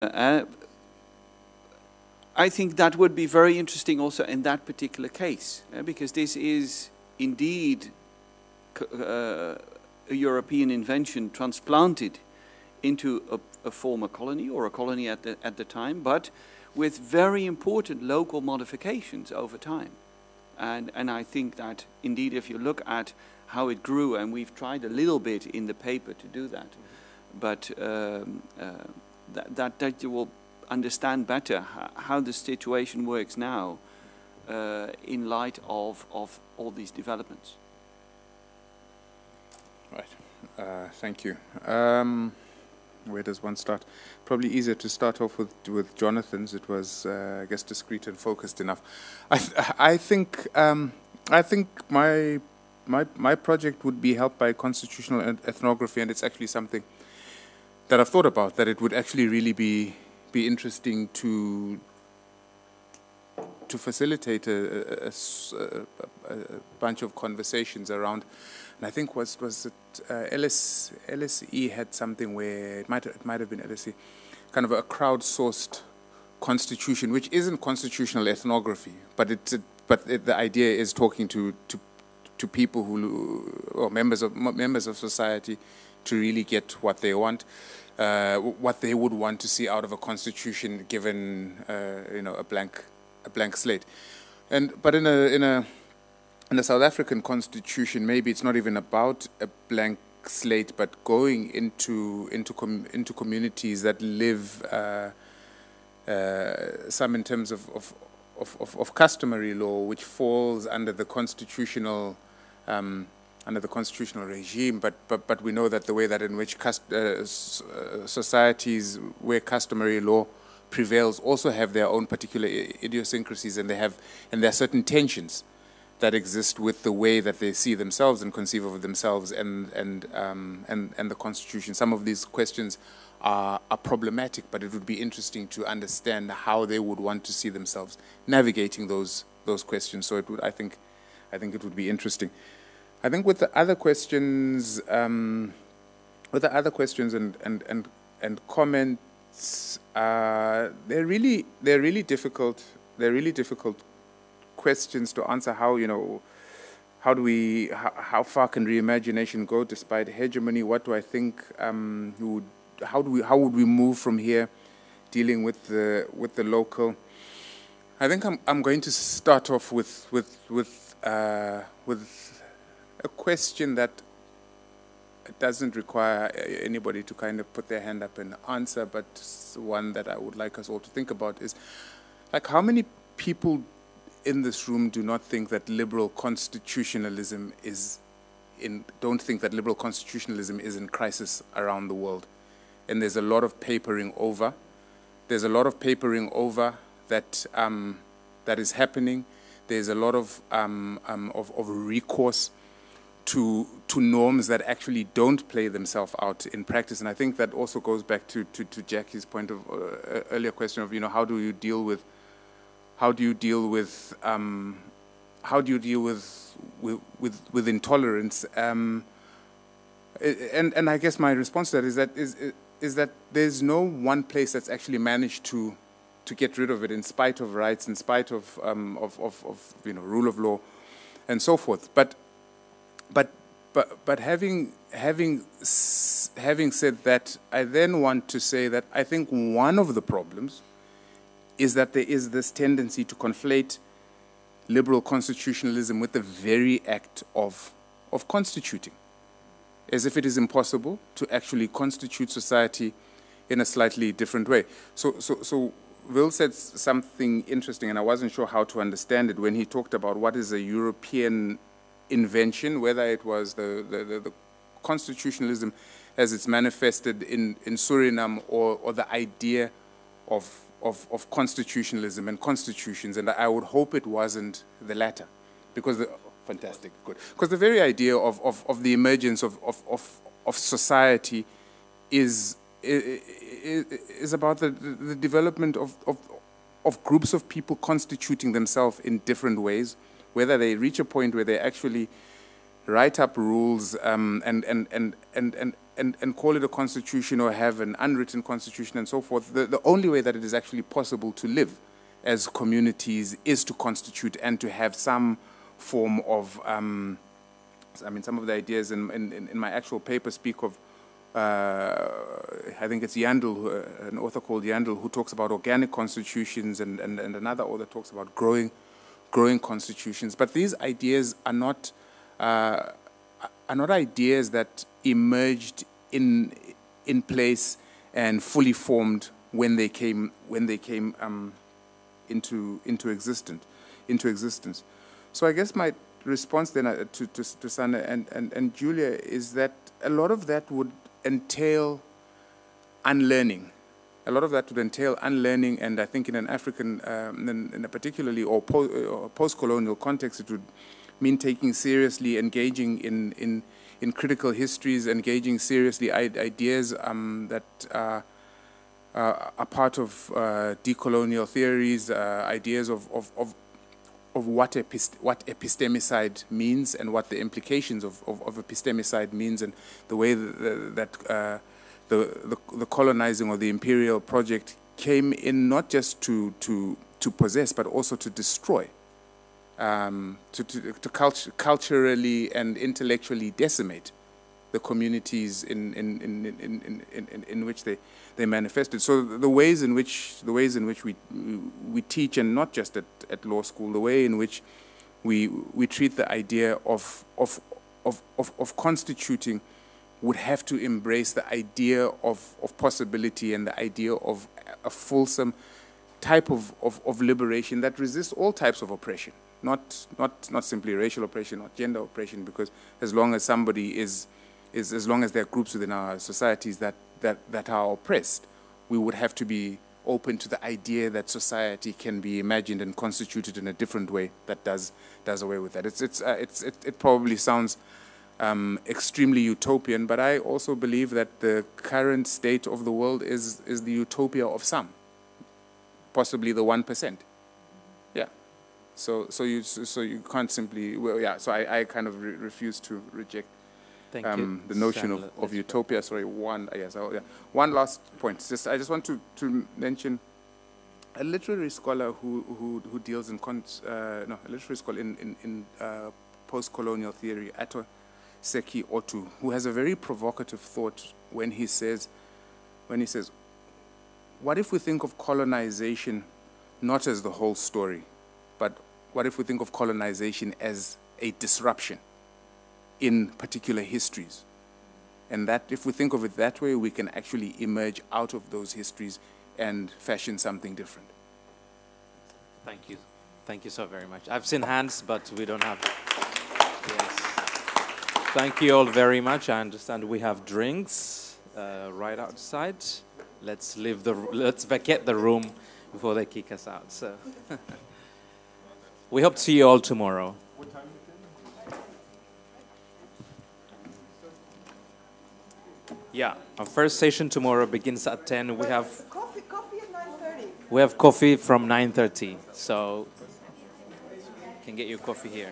Uh, I think that would be very interesting also in that particular case, because this is indeed a European invention transplanted into a former colony or a colony at the time, but with very important local modifications over time. And I think that indeed if you look at how it grew, and we've tried a little bit in the paper to do that, but that you will understand better how the situation works now in light of all these developments. Right. Thank you. Where does one start? Probably easier to start off with Jonathan's. It was, I guess, discreet and focused enough. I think my project would be helped by constitutional ethnography, and it's actually something that I've thought about. That it would actually really be interesting to facilitate a bunch of conversations around. And I think was it LSE had something where it might have been LSE, kind of a crowdsourced constitution, which isn't constitutional ethnography, but the idea is talking to people or members of society to really get what they want, what they would want to see out of a constitution, given a blank slate. But in a South African constitution, maybe it's not even about a blank slate, but going into communities that live some in terms of customary law, which falls under the constitutional regime. But we know that the way that in which societies where customary law prevails also have their own particular idiosyncrasies, and there are certain tensions that exist with the way that they see themselves and conceive of themselves and the Constitution. Some of these questions are problematic, but it would be interesting to understand how they would want to see themselves navigating those questions. So I think it would be interesting. I think with the other questions, and comments, they're really difficult. They're really difficult questions to answer. How far can reimagination go despite hegemony? What do I think? How would we move from here, dealing with the local? I think I'm going to start off with a question that doesn't require anybody to kind of put their hand up and answer, but one that I would like us all to think about is, like, how many people in this room do not think that liberal constitutionalism don't think that liberal constitutionalism is in crisis around the world? And there's a lot of papering over. There's a lot of papering over that is happening. There's a lot of recourse to norms that actually don't play themselves out in practice. And I think that also goes back to Jackie's point of earlier question of, how do you deal with intolerance? And I guess my response to that is that there's no one place that's actually managed to get rid of it, in spite of rights, in spite of rule of law, and so forth. But having said that, I then want to say that I think one of the problems is that there is this tendency to conflate liberal constitutionalism with the very act of constituting, as if it is impossible to actually constitute society in a slightly different way. So Will said something interesting, and I wasn't sure how to understand it when he talked about what is a European invention, whether it was the constitutionalism as it's manifested in Suriname, or the idea of constitutionalism and constitutions. And I would hope it wasn't the latter, because fantastic, good. Because the very idea of the emergence of society is about the development of groups of people constituting themselves in different ways, whether they reach a point where they actually write up rules and and call it a constitution or have an unwritten constitution and so forth. The only way that it is actually possible to live as communities is to constitute and to have some form of, I mean, some of the ideas in my actual paper speak of, I think it's Yandel, an author called Yandel, who talks about organic constitutions, and another author talks about growing constitutions. But these ideas are not ideas that emerged in place and fully formed when they came into existence. So I guess my response then to Sana and Julia is that a lot of that would entail unlearning. A lot of that would entail unlearning, and I think in an African, in a particularly or post-colonial context, it would mean taking seriously, engaging in critical histories, engaging seriously ideas that are part of decolonial theories, ideas of what epistemicide means and what the implications of epistemicide means, and the way that the colonizing or the imperial project came in not just to possess but also to destroy, to culturally and intellectually decimate the communities in which they manifested. So the ways in which we teach, and not just at law school, the way in which we treat the idea of constituting would have to embrace the idea of possibility and the idea of a fulsome type of liberation that resists all types of oppression, not simply racial oppression or gender oppression, because as long as somebody as long as there are groups within our societies that are oppressed, we would have to be open to the idea that society can be imagined and constituted in a different way that does away with that. It probably sounds extremely utopian, but I also believe that the current state of the world is the utopia of some, possibly the 1%. Yeah. So you can't simply, well, yeah. So I kind of refuse to reject the notion of utopia. Sorry, one last point. I just want to mention a literary scholar who deals in post-colonial theory, Ato Seki Otu, who has a very provocative thought when he says, what if we think of colonization not as the whole story, but what if we think of colonization as a disruption in particular histories? And that if we think of it that way, we can actually emerge out of those histories and fashion something different. Thank you. Thank you so very much. I've seen hands, but we don't have... Yes. Thank you all very much. I understand we have drinks right outside. Let's vacate the room before they kick us out. So we hope to see you all tomorrow. What time is it? Yeah, our first session tomorrow begins at 10. We have coffee at 9:30. We have coffee from 9:30, so you can get your coffee here.